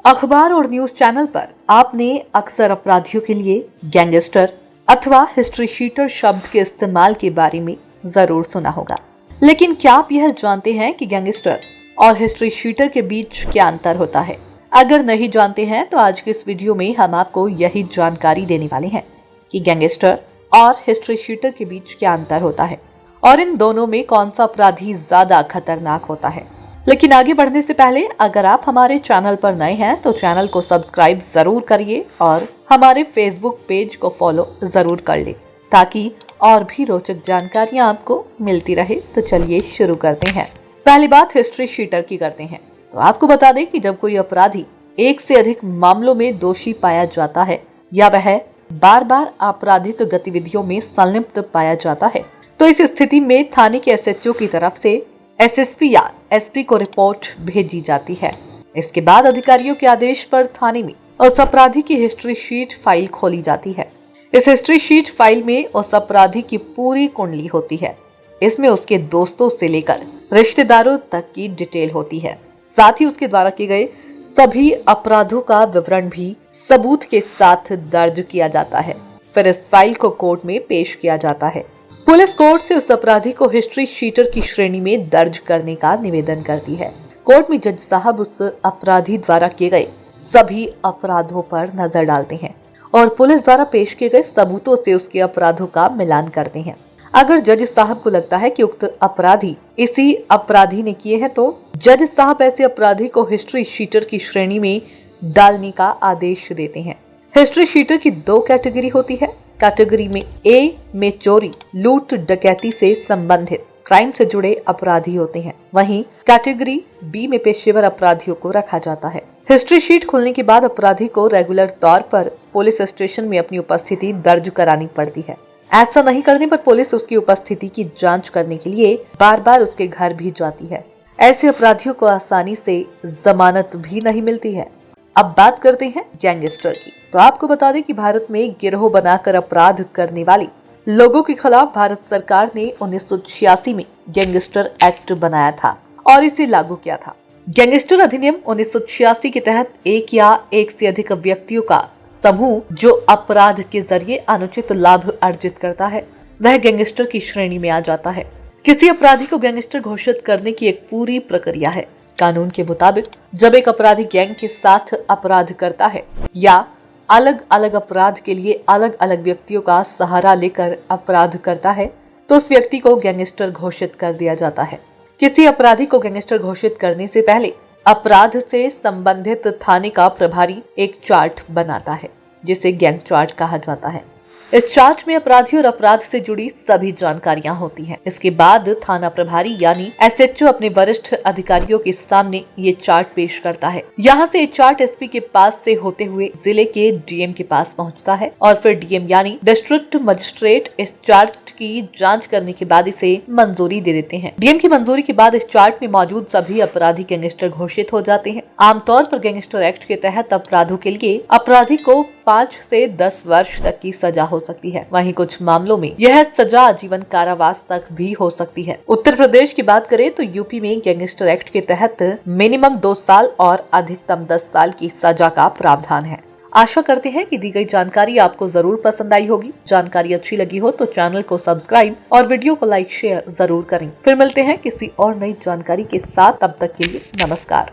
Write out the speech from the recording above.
अखबार और news channel पर आपने अक्सर अपराधियों के लिए गैंगस्टर अथवा हिस्ट्री शीटर शब्द के इस्तेमाल के बारे में जरूर सुना होगा, लेकिन क्या आप यह जानते हैं कि गैंगस्टर और हिस्ट्री शीटर के बीच क्या अंतर होता है? अगर नहीं जानते हैं तो आज के इस वीडियो में हम आपको यही जानकारी देने वाले हैं कि गैंगस्टर और हिस्ट्री शीटर के बीच क्या अंतर होता है और इन दोनों में कौन सा अपराधी ज्यादा खतरनाक होता है। लेकिन आगे बढ़ने से पहले अगर आप हमारे चैनल पर नए हैं तो चैनल को सब्सक्राइब जरूर करिए और हमारे फेसबुक पेज को फॉलो जरूर कर ले ताकि और भी रोचक जानकारियां आपको मिलती रहे। तो चलिए शुरू करते हैं। पहली बात हिस्ट्री शीटर की करते हैं। तो आपको बता दें कि जब कोई अपराधी एक से अधिक मामलों में दोषी पाया जाता है या वह बार बार आपराधिक गतिविधियों में संलिप्त पाया जाता है तो इस स्थिति में थाने के एसएचओ की तरफ से एसएसपी या एसपी को रिपोर्ट भेजी जाती है। इसके बाद अधिकारियों के आदेश पर थाने में उस अपराधी की हिस्ट्री शीट फाइल खोली जाती है। इस हिस्ट्री शीट फाइल में उस अपराधी की पूरी कुंडली होती है। इसमें उसके दोस्तों से लेकर रिश्तेदारों तक की डिटेल होती है। साथ ही उसके द्वारा किए गए सभी अपराधों का विवरण भी सबूत के साथ दर्ज किया जाता है। फिर इस फाइल को कोर्ट में पेश किया जाता है। पुलिस कोर्ट से उस अपराधी को हिस्ट्री शीटर की श्रेणी में दर्ज करने का निवेदन करती है। कोर्ट में जज साहब उस अपराधी द्वारा किए गए सभी अपराधों पर नजर डालते हैं और पुलिस द्वारा पेश किए गए सबूतों से उसके अपराधों का मिलान करते हैं। अगर जज साहब को लगता है कि उक्त अपराधी इसी अपराधी ने किए हैं तो जज साहब ऐसे अपराधी को हिस्ट्री शीटर की श्रेणी में डालने का आदेश देते हैं। हिस्ट्री शीटर की दो कैटेगरी होती है। कैटेगरी में ए में चोरी, लूट, डकैती से संबंधित क्राइम से जुड़े अपराधी होते हैं। वहीं कैटेगरी बी में पेशेवर अपराधियों को रखा जाता है। हिस्ट्री शीट खुलने के बाद अपराधी को रेगुलर तौर पर पुलिस स्टेशन में अपनी उपस्थिति दर्ज करानी पड़ती है। ऐसा नहीं करने पर पुलिस उसकी उपस्थिति की जांच करने के लिए बार बार उसके घर भी जाती है। ऐसे अपराधियों को आसानी से जमानत भी नहीं मिलती है। अब बात करते हैं गैंगस्टर की। तो आपको बता दें कि भारत में गिरोह बनाकर अपराध करने वाले लोगों के खिलाफ भारत सरकार ने 1986 में गैंगस्टर एक्ट बनाया था और इसे लागू किया था। गैंगस्टर अधिनियम 1986 के तहत एक या एक से अधिक व्यक्तियों का समूह जो अपराध के जरिए अनुचित लाभ अर्जित करता है वह गैंगस्टर की श्रेणी में आ जाता है। किसी अपराधी को गैंगस्टर घोषित करने की एक पूरी प्रक्रिया है। कानून के मुताबिक जब एक अपराधी गैंग के साथ अपराध करता है या अलग अलग अपराध के लिए अलग अलग व्यक्तियों का सहारा लेकर अपराध करता है तो उस व्यक्ति को गैंगस्टर घोषित कर दिया जाता है। किसी अपराधी को गैंगस्टर घोषित करने से पहले अपराध से संबंधित थाने का प्रभारी एक चार्ट बनाता है जिसे गैंग चार्ट कहा जाता है। इस चार्ट में अपराधी और अपराध से जुड़ी सभी जानकारियां होती हैं। इसके बाद थाना प्रभारी यानी एसएचओ अपने वरिष्ठ अधिकारियों के सामने ये चार्ट पेश करता है। यहाँ से ये चार्ट एसपी के पास से होते हुए जिले के डीएम के पास पहुँचता है और फिर डीएम यानी डिस्ट्रिक्ट मजिस्ट्रेट इस चार्ट की जांच करने के बाद इसे मंजूरी दे देते हैं। डीएम की मंजूरी के बाद इस चार्ट में मौजूद सभी अपराधी गैंगस्टर घोषित हो जाते हैं। आमतौर पर गैंगस्टर एक्ट के तहत अपराधों के लिए अपराधी को 5 से 10 वर्ष तक की सजा हो सकती है। वहीं कुछ मामलों में यह सजा आजीवन कारावास तक भी हो सकती है। उत्तर प्रदेश की बात करें तो यूपी में गैंगस्टर एक्ट के तहत मिनिमम 2 साल और अधिकतम 10 साल की सजा का प्रावधान है। आशा करते हैं कि दी गई जानकारी आपको जरूर पसंद आई होगी। जानकारी अच्छी लगी हो तो चैनल को सब्सक्राइब और वीडियो को लाइक शेयर जरूर करें। फिर मिलते हैं किसी और नई जानकारी के साथ। तब तक के लिए नमस्कार।